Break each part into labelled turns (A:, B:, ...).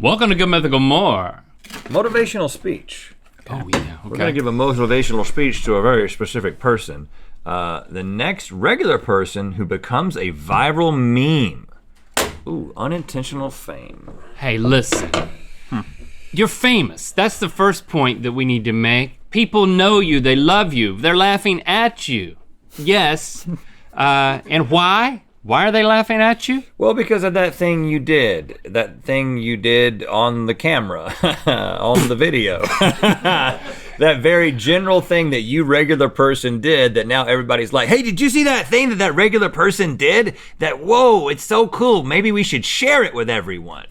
A: Welcome to Good Mythical MORE.
B: Motivational speech.
A: Oh yeah, okay.
B: We're gonna give a motivational speech to a very specific person. The next regular person who becomes a viral meme. Ooh, unintentional fame.
A: Hey, listen. You're famous. That's the first point that we need to make. People know you, they love you, they're laughing at you. Yes, and why? Why are they laughing at you?
B: Well, because of that thing you did on the camera, on the video. That very general thing that you regular person did that now everybody's like, hey, did you see that thing that regular person did? Whoa, it's so cool. Maybe we should share it with everyone.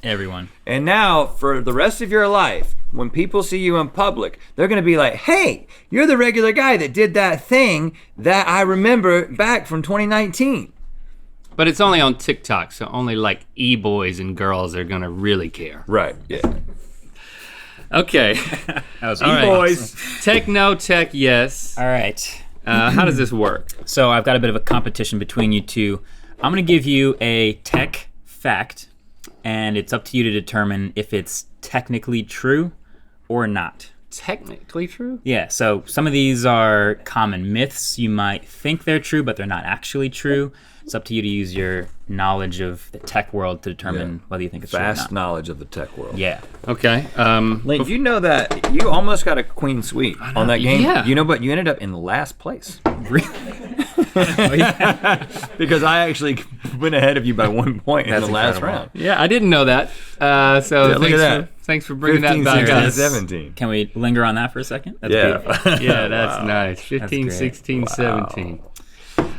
B: And now for the rest of your life, when people see you in public, they're gonna be like, hey, you're the regular guy that did that thing that I remember back from 2019.
A: But it's only on TikTok, so only like e-boys and girls are gonna really care.
B: Right, yeah.
A: Okay.
C: That was
B: E-boys.
A: Tech no, tech yes.
C: All right.
A: How does this work?
C: So I've got a bit of a competition between you two. I'm gonna give you a tech fact, and it's up to you to determine if it's technically true or not.
A: Technically true?
C: Yeah, so some of these are common myths. You might think they're true, but they're not actually true. It's up to you to use your knowledge of the tech world to determine whether you think it's true or not.
B: Vast knowledge of the tech world.
C: Yeah.
A: Okay.
B: Link, you know that you almost got a queen sweep on that game?
A: Yeah.
B: You know, but you ended up in last place.
C: Really? Oh, yeah.
B: Because I actually went ahead of you by 1 point in the last round.
A: Yeah, I didn't know that.
B: look at that.
A: Thanks for bringing
B: 15,
A: that back
B: 16,
A: up.
B: 17.
C: Can we linger on that for a second? That's
B: Yeah.
C: beautiful.
A: Yeah, that's nice. 15,
C: That's great.
A: 16, 17.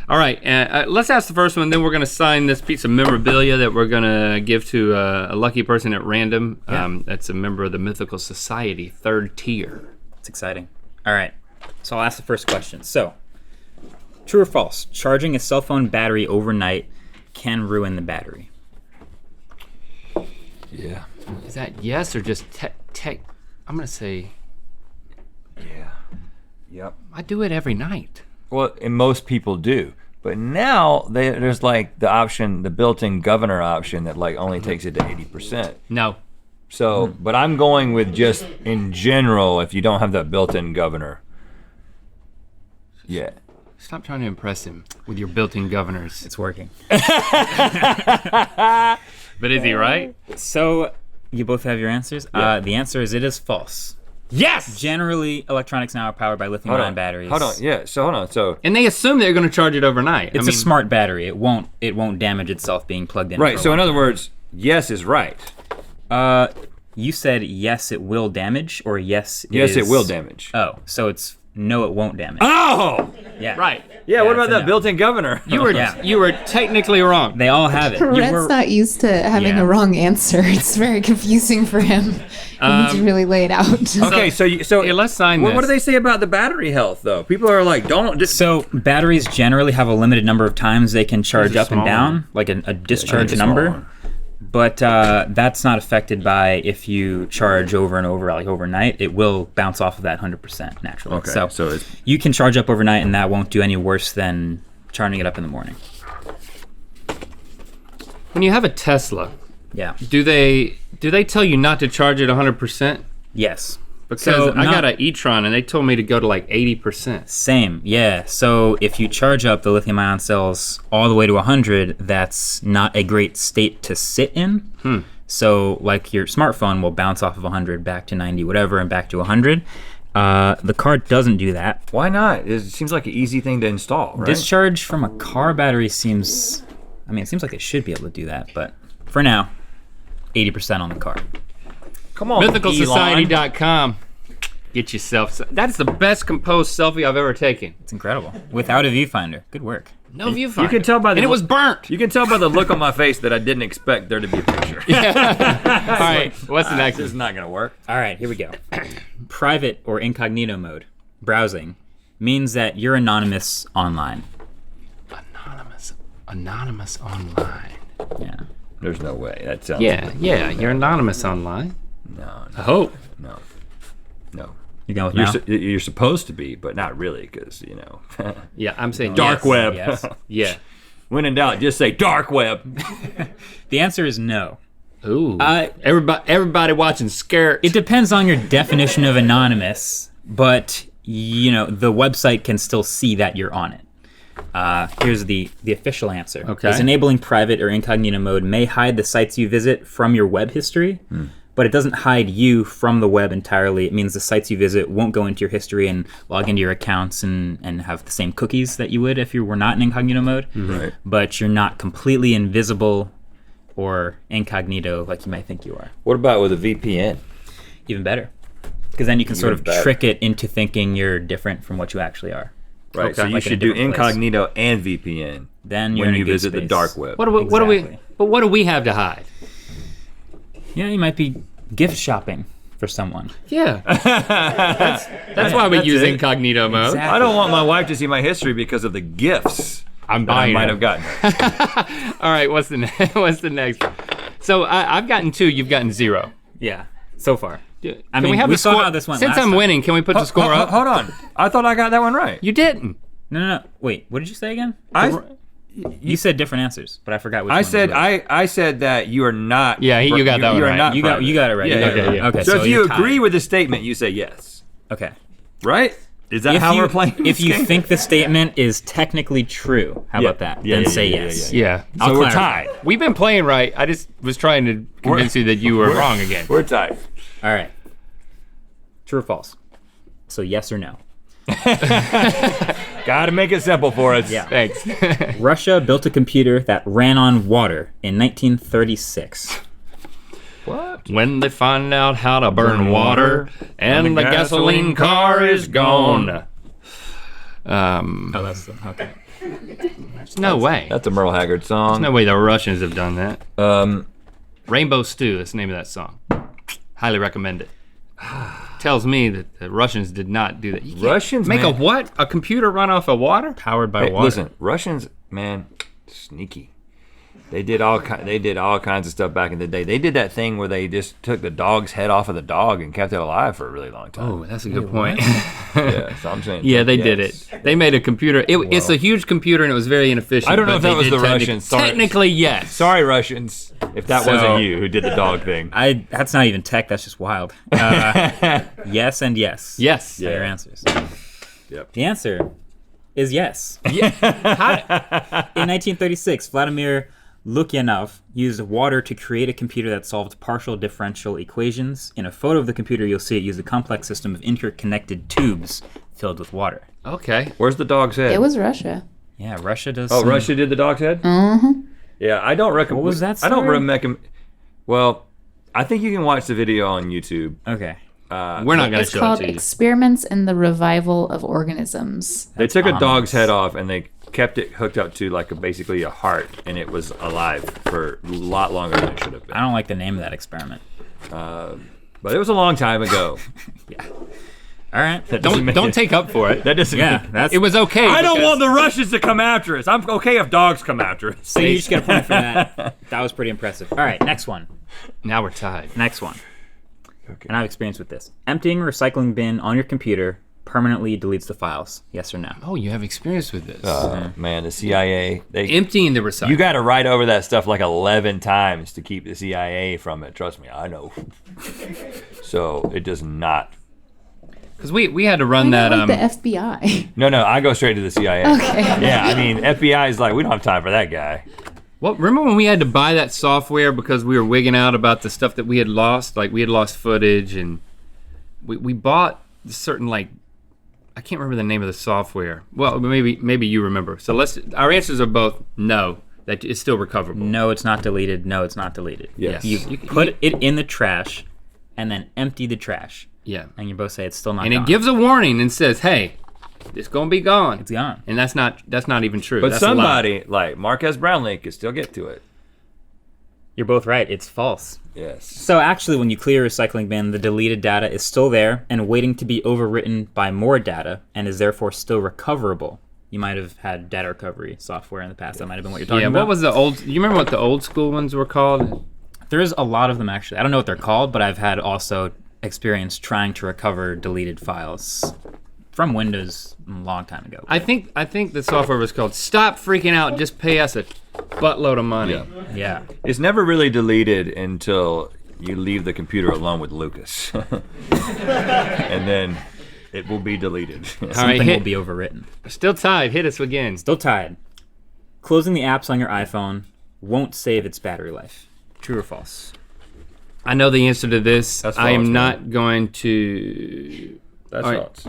A: All right, let's ask the first one, then we're gonna sign this piece of memorabilia that we're gonna give to a lucky person at random.
C: Yeah.
A: That's a member of the Mythical Society, 3rd tier.
C: It's exciting. All right, so I'll ask the first question. So, true or false, charging a cell phone battery overnight can ruin the battery?
B: Yeah.
A: Is that yes or just tech? I'm gonna say,
B: Yeah. Yep.
A: I do it every night.
B: Well, and most people do. But now there's like the option, the built-in governor option that like only takes it to 80%.
A: No.
B: So, but I'm going with just in general, if you don't have that built-in governor. Yeah.
A: Stop trying to impress him with your built-in governors.
C: It's working.
A: But is he right?
C: So, you both have your answers?
B: Yeah.
C: The answer is it is false.
A: Yes!
C: Generally, electronics now are powered by lithium-ion batteries.
B: Hold on, yeah, so hold on, so.
A: And they assume they're gonna charge it overnight.
C: It's a smart battery. It won't damage itself being plugged in.
B: Right, so in other words, yes is right.
C: You said yes, it will damage, or yes,
B: Yes, it will damage.
C: Oh, so it's no, it won't damage.
B: Oh!
C: Yeah.
A: Right.
B: Yeah, what
C: it's
B: about
C: a
B: that
C: no.
B: built-in governor?
A: You were
C: Yeah.
A: you were technically wrong.
C: They all have it. You
D: Rhett's
C: were-
D: not used to having
C: Yeah.
D: a wrong answer. It's very confusing for him. He needs to really lay it out.
B: Okay, so
A: Here, let's sign
B: what do
A: this.
B: they say about the battery health though? People are like, don't just
C: So batteries generally have a limited number of times they can charge
A: These are
C: up and
A: small.
C: down, like a discharge
B: a small
C: number.
B: one.
C: But that's not affected by if you charge over and over, like overnight. It will bounce off of that 100% naturally.
B: Okay,
C: So,
B: so it's-
C: you can charge up overnight, and that won't do any worse than charging it up in the morning.
A: When you have a Tesla,
C: Yeah.
A: do they tell you not to charge it 100%?
C: Yes.
A: Because
C: So
A: I got
C: not-
A: an e-tron and they told me to go to like 80%.
C: Same, yeah. So if you charge up the lithium ion cells all the way to 100, that's not a great state to sit in. So like your smartphone will bounce off of 100 back to 90, whatever, and back to 100. The car doesn't do that.
B: why not? It seems like an easy thing to install, right?
C: Discharge from a car battery seems, I mean, it seems like they should be able to do that, but for now, 80% on the car.
B: Come on, Elon.
A: MythicalSociety.com. Get yourself, that's the best composed selfie I've ever taken.
C: It's incredible. Without a viewfinder. Good work.
A: No viewfinder.
B: You can tell by the
A: and it was burnt.
B: You can tell by the look on my face that I didn't expect there to be a picture.
A: All right, what's the next
B: This is
A: one?
B: not gonna work.
C: All right, here we go. Private or incognito mode, browsing, means that you're anonymous online.
A: Anonymous online.
C: Yeah.
B: There's no way. That sounds.
A: Yeah, you're anonymous online.
B: No,
A: I hope.
B: no.
C: You going with now?
B: You're supposed to be, but not really, because you know.
A: Yeah, I'm saying
B: Dark
A: yes.
B: web.
C: Yes.
A: Yeah.
B: When in doubt, just say dark web.
C: The answer is no.
A: Ooh. Everybody watching scared.
C: It depends on your definition of anonymous, but the website can still see that you're on it. Here's the official answer.
A: Okay.
C: Is enabling private or incognito mode may hide the sites you visit from your web history, but it doesn't hide you from the web entirely. It means the sites you visit won't go into your history and log into your accounts and have the same cookies that you would if you were not in incognito mode.
B: Right.
C: But you're not completely invisible or incognito like you might think you are.
B: What about with a VPN?
C: Even better. Because then you can sort of
B: better.
C: trick it into thinking you're different from what you actually are.
B: Right.
A: Okay.
B: So you
C: Like in a
B: should do
C: different place.
B: incognito and VPN
C: Then you're
B: when
C: in a
B: you
C: good
B: visit the
C: space.
B: dark web.
A: What do we have to hide?
C: Yeah, you might be gift shopping for someone.
A: Yeah. That's why we
B: That's
A: use
B: it.
A: incognito mode.
C: Exactly.
B: I don't want my wife to see my history because of the gifts
A: I'm
B: that I
A: buying
B: might
A: them.
B: have gotten.
A: All right, what's the next? So I've gotten 2, you've gotten 0.
C: Yeah, so far.
A: Can
C: I mean,
A: we have
C: we
A: the
C: saw
A: score?
C: how this went
A: Since
C: last
A: I'm
C: time.
A: winning, can we put the score up?
B: Hold on. I thought I got that one right.
A: You didn't.
C: No. Wait, what did you say again?
B: I
C: You said different answers, but I forgot which
B: I
C: one
B: said
C: it was.
B: I said that you are not.
A: Yeah, you got that one
B: you are
A: right.
B: not
C: You got it right.
B: Yeah,
C: You got it
A: okay,
C: right.
A: yeah.
C: Okay,
B: So if you
C: you're tied.
B: agree with the statement, you say yes.
C: Okay.
B: Right? Is that how we're playing?
C: If
B: this
C: you
B: game?
C: think the statement is technically true, how
B: Yeah.
C: about that?
B: Yeah,
C: then
B: yeah,
C: say
B: yeah,
C: yes.
A: Yeah.
C: I'll
B: So we're
C: clarify.
B: tied.
A: We've been playing right. I just was trying to convince you that you were wrong again.
B: We're tied.
C: All right. True or false? So yes or no?
B: Gotta make it simple for us.
C: Yeah.
A: Thanks.
C: Russia built a computer that ran on water in 1936.
B: What?
A: When they find out how to burn water and the gasoline car is gone.
C: Oh, that's okay.
A: There's no way.
B: That's a Merle Haggard song.
A: No way the Russians have done that.
B: Um,
A: Rainbow Stew, that's the name of that song. Highly recommend it. Tells me that the Russians did not do that. You can't
B: Russians
A: make
B: man.
A: a what? A computer run off of water?
C: Powered by
B: Hey,
C: water.
B: listen, Russians, man, sneaky. They did all kinds of stuff back in the day. They did that thing where they just took the dog's head off of the dog and kept it alive for a really long time.
A: Oh, that's a good point.
B: Yeah, so I'm saying.
A: Yeah, they did
B: yes.
A: it. They made a computer. It's a huge computer and it was very inefficient.
B: I don't know
A: but
B: if that
A: they
B: was
A: did
B: the Russians. Sorry.
A: Technically, yes.
B: Sorry, Russians, if that
C: So-
B: wasn't you who did the dog thing.
C: That's not even tech. That's just wild. Yes and yes.
A: Yes.
C: Are your answers.
B: Yep.
C: The answer is yes. In 1936, Vladimir Lukyanov used water to create a computer that solved partial differential equations. In a photo of the computer, you'll see it used a complex system of interconnected tubes filled with water.
A: Okay.
B: Where's the dog's head?
D: It was Russia.
C: Yeah, Russia does.
B: Oh,
C: some-
B: Russia did the dog's head?
D: Mm-hmm.
B: Yeah, I don't recommend.
C: What was that
B: I don't
C: story?
B: recommend. Well, I think you can watch the video on YouTube.
C: Okay.
A: We're not going to
D: It's
A: show
D: called
A: it to you.
D: Experiments in the Revival of Organisms.
B: They took a
C: ominous.
B: dog's head off and they kept it hooked up to like basically a heart, and it was alive for a lot longer than it should have been.
C: I don't like the name of that experiment.
B: But it was a long time ago.
C: All right.
B: That doesn't make
A: Don't
B: it-
A: take up for it.
B: That doesn't.
C: Yeah,
B: make-
C: that's.
A: It was okay.
B: I don't
A: because-
B: want the Russians to come after us. I'm okay if dogs come after us.
C: So you just get a point for that. That was pretty impressive. All right, next one.
A: Now we're tied.
C: Next one.
B: Okay.
C: And I've experienced with this. Emptying a recycling bin on your computer permanently deletes the files. Yes or no?
A: Oh, you have experience with this.
B: Man, the CIA.
A: Emptying the recycle.
B: You got to write over that stuff like 11 times to keep the CIA from it. Trust me, I know. So it does not.
A: Because we had to run
D: Why
A: that.
D: not like the FBI?
B: No, I go straight to the CIA.
D: Okay.
B: Yeah, I mean, FBI is like, we don't have time for that guy.
A: Well, remember when we had to buy that software because we were wigging out about the stuff that we had lost? Like we had lost footage, and we bought certain I can't remember the name of the software. Well, maybe you remember. So our answers are both no. That it's still recoverable.
C: No, it's not deleted. No, it's not deleted.
B: Yes.
C: You put it in the trash and then empty the trash.
A: Yeah.
C: And you both say it's still not
A: And
C: gone.
A: it gives a warning and says, "Hey, it's gonna be gone."
C: It's gone.
A: And that's not even true.
B: But
A: That's a lie.
B: somebody like Marques Brownlee could still get to it.
C: You're both right. It's false.
B: Yes.
C: So actually, when you clear a recycling bin, the deleted data is still there and waiting to be overwritten by more data and is therefore still recoverable. You might have had data recovery software in the past. That might have been what you're talking
A: Yeah.
C: about.
A: What was the old? You remember what the old school ones were called?
C: There's a lot of them actually. I don't know what they're called, but I've had also experience trying to recover deleted files from Windows a long time ago.
A: I think the software was called "Stop Freaking Out, Just Pay Us a buttload of money.
B: Yeah.
C: Yeah.
B: It's never really deleted until you leave the computer alone with Lucas. And then it will be deleted.
C: Something will be overwritten.
A: Still tied. Hit us again.
C: Still tied. Closing the apps on your iPhone won't save its battery life. True or false?
A: I know the answer to this.
B: That's
A: I am
B: false,
A: not going to.
B: That's
A: All right.
B: false.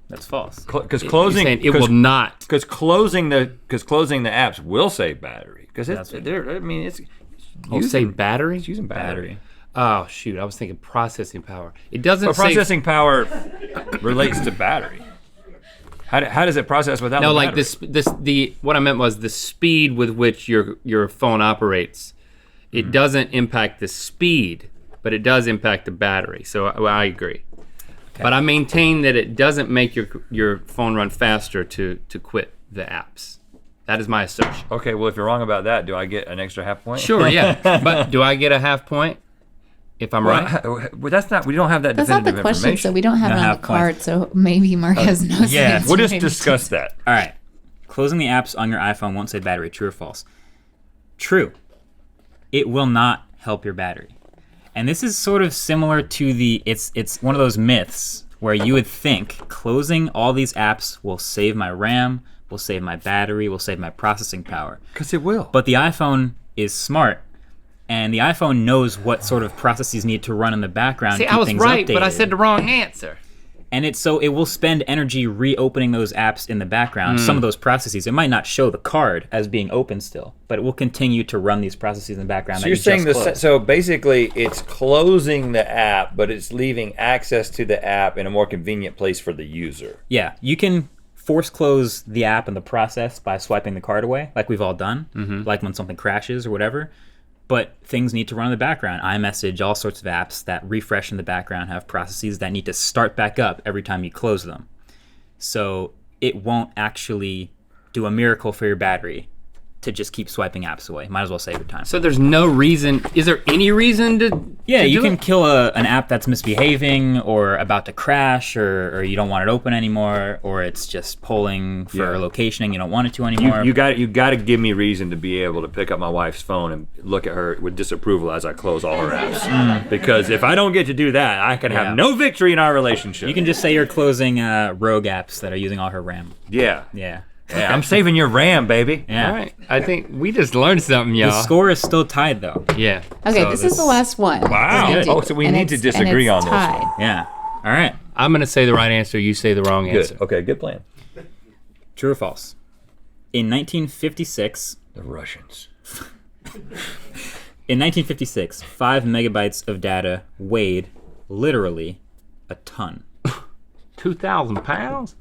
C: That's false.
B: Because
A: You're
B: closing
A: saying it will not.
B: Because closing the apps will save battery. Because it's
C: That's what-
B: they're I mean it's
A: Oh, say battery?
B: it's using battery.
A: Oh shoot! I was thinking processing power. It doesn't
B: But
A: say.
B: processing power relates to battery. How does it process without
A: No,
B: the
A: like
B: battery?
A: what I meant was the speed with which your phone operates. It doesn't impact the speed, but it does impact the battery. So I agree.
C: Okay.
A: But I maintain that it doesn't make your phone run faster to quit the apps. That is my assertion.
B: Okay, well if you're wrong about that, do I get an extra half point?
A: Sure, yeah. But do I get a half point if I'm right?
B: Well, that's not. We don't have that
D: That's not
B: definitive
D: the question,
B: information.
D: so we don't have
C: Don't
D: it on
C: have
D: the card, so maybe Marquez knows the
C: yeah,
D: answer.
B: We'll just
D: maybe
B: discuss that.
C: All right. Closing the apps on your iPhone won't save battery. True or false? True. It will not help your battery. And this is sort of similar to it's one of those myths where you would think closing all these apps will save my RAM, will save my battery, will save my processing power.
B: Because it will.
C: But the iPhone is smart, and the iPhone knows what sort of processes need to run in the background.
A: See,
C: to keep
A: I was
C: things
A: right, but I
C: updated.
A: said the wrong answer.
C: And it will spend energy reopening those apps in the background. Some of those processes, it might not show the card as being open still, but it will continue to run these processes in the background.
B: So
C: that
B: you're
C: you
B: saying
C: just closed.
B: so basically it's closing the app, but it's leaving access to the app in a more convenient place for the user.
C: Yeah, you can force close the app and the process by swiping the card away, like we've all done, like when something crashes or whatever. But things need to run in the background. iMessage, all sorts of apps that refresh in the background have processes that need to start back up every time you close them. So it won't actually do a miracle for your battery to just keep swiping apps away. Might as well save your time.
A: So there's no reason. Is there any reason to?
C: Yeah,
A: to
C: you
A: do
C: can
A: it?
C: kill an app that's misbehaving or about to crash or you don't want it open anymore or it's just polling for
B: Yeah.
C: location and you don't want it to anymore.
B: You got to give me reason to be able to pick up my wife's phone and look at her with disapproval as I close all her apps. Because if I don't get to do that, I can
C: Yeah.
B: have no victory in our relationship.
C: You can just say you're closing rogue apps that are using all her RAM.
B: Yeah.
C: Yeah.
B: Yeah, I'm saving your RAM, baby.
C: Yeah.
A: All right. I think we just learned something,
C: The
A: y'all.
C: score is still tied though.
A: Yeah.
D: Okay,
C: So
D: this is the last one.
B: Wow.
D: We're gonna do.
B: Oh, so we
D: And
B: need to
D: it's- and
B: disagree
D: it's
B: on this
D: tied.
B: one.
C: Yeah. All right.
A: I'm gonna say the right answer. You say the wrong answer.
B: Good. Okay, good plan.
C: True or false? In 1956,
B: The Russians.
C: 5 megabytes of data weighed literally a ton.
A: 2,000 pounds.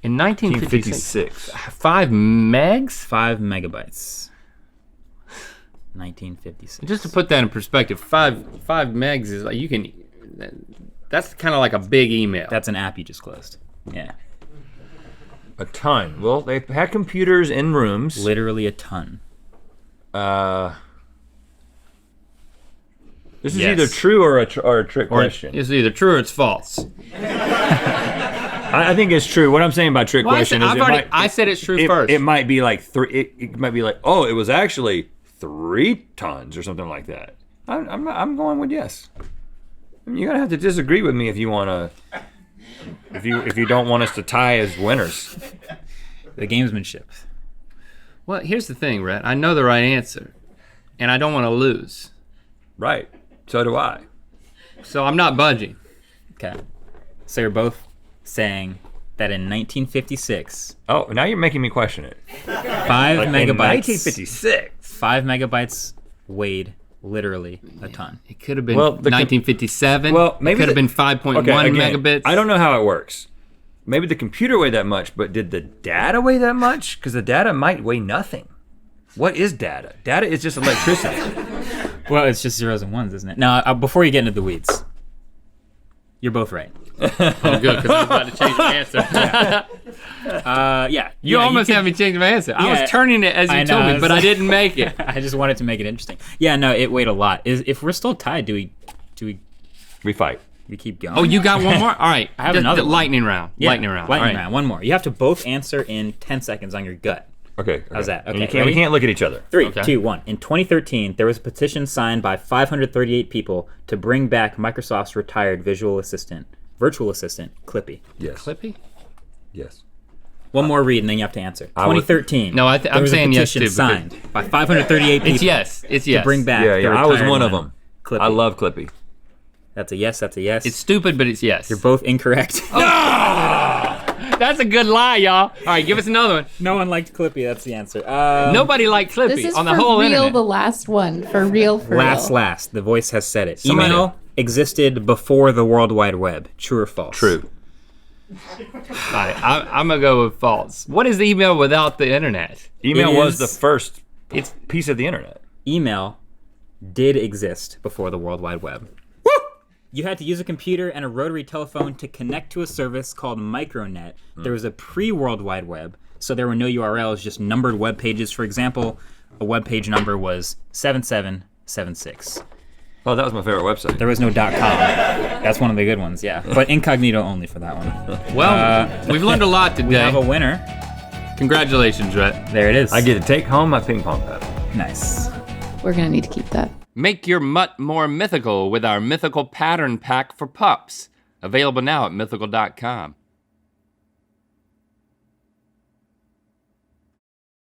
A: In 1956.
B: 1956.
A: 5 megs.
C: 5 megabytes. 1956.
A: Just to put that in perspective, five megs is like you can. That's kind of like a big email.
C: That's an app you just closed. Yeah.
B: A ton. Well, they had computers in rooms.
C: Literally a ton.
B: This is
A: Yes.
B: either true or a trick
A: or
B: question.
A: it's either true or it's false.
B: I think it's true. What I'm saying by trick
A: Well,
B: question is
A: I said it's true first.
B: It might be like it might be like, oh, it was actually 3 tons or something like that. I'm going with yes. I mean, you're gonna have to disagree with me if you wanna. If you don't want us to tie as winners.
C: The gamesmanship.
A: Well, here's the thing, Rhett. I know the right answer, and I don't want to lose,
B: Right. So do I.
A: so I'm not budging.
C: Okay. So you're both saying that in 1956,
B: Oh, now you're making me question it.
C: 5
B: In
C: megabytes.
B: 1956.
C: 5 megabytes weighed literally a ton.
A: It could have been
B: Well, the
A: 1957.
B: well, maybe
A: it could have
B: the-
A: been 5.1
B: Okay, again,
A: megabits.
B: I don't know how it works. Maybe the computer weighed that much, but did the data weigh that much? Because the data might weigh nothing. What is data? Data is just electricity.
C: Well, it's just zeros and ones, isn't it? Now, before you get into the weeds, you're both right.
A: Oh, good, because I was about to change my answer.
C: Yeah.
A: You almost had me change my answer. I
C: Yeah.
A: was turning it as you
C: I
A: told
C: know,
A: me, but I didn't make it.
C: I just wanted to make it interesting. Yeah, no, it weighed a lot. If we're still tied, do
B: We fight.
C: we keep going?
A: Oh, you got one more? All right.
C: I have
A: Just
C: another
A: the
C: one.
A: lightning round.
C: Yeah,
A: Lightning round.
C: Lightning
A: All right.
C: round. One more. You have to both answer in 10 seconds on your gut.
B: Okay.
C: How's that?
B: And
C: Okay,
B: we can't look at each other.
C: 3,
A: Okay.
C: 2, 1. In 2013, there was a petition signed by 538 people to bring back Microsoft's retired virtual assistant, Clippy.
B: Yes.
A: Clippy?
B: Yes.
C: One more read, and then you have to answer. 2013.
A: No,
C: there
A: I'm
C: was
A: saying
C: a
A: yes
C: petition
A: too.
C: signed by 538 people.
A: It's yes. It's yes.
C: To bring back.
B: Yeah,
C: the
B: I was
C: retired
B: one of
C: one.
B: them.
C: Clippy.
B: I love Clippy.
C: That's a yes. That's a yes.
A: It's stupid, but it's yes.
C: You're both incorrect.
A: That's a good lie, y'all. All right, give us another one.
C: No one liked Clippy. That's the answer.
A: Nobody liked Clippy
D: This is
A: on the
D: for
A: whole
D: real,
A: internet.
D: the last one. For real, for real.
C: Last. The voice has said it.
B: Somebody-
C: Email existed before the World Wide Web. True or false?
B: True.
A: All right, I'm gonna go with false. What is the email without the internet?
B: Email
C: It
B: was the
C: is-
B: first
A: It's
B: piece of the internet.
C: Email did exist before the World Wide Web. You had to use a computer and a rotary telephone to connect to a service called Micronet. There was a pre-World Wide Web, so there were no URLs, just numbered web pages. For example, a web page number was 7776.
B: Oh, that was my favorite website.
C: There was no .com. That's one of the good ones, yeah. But incognito only for that one.
A: well, we've learned a lot
C: We have a
A: today.
C: winner.
A: Congratulations, Rhett.
C: There it is.
B: I get to take home my ping pong paddle.
C: Nice.
D: We're gonna need to keep that.
A: Make your mutt more mythical with our mythical pattern pack for pups. Available now at mythical.com.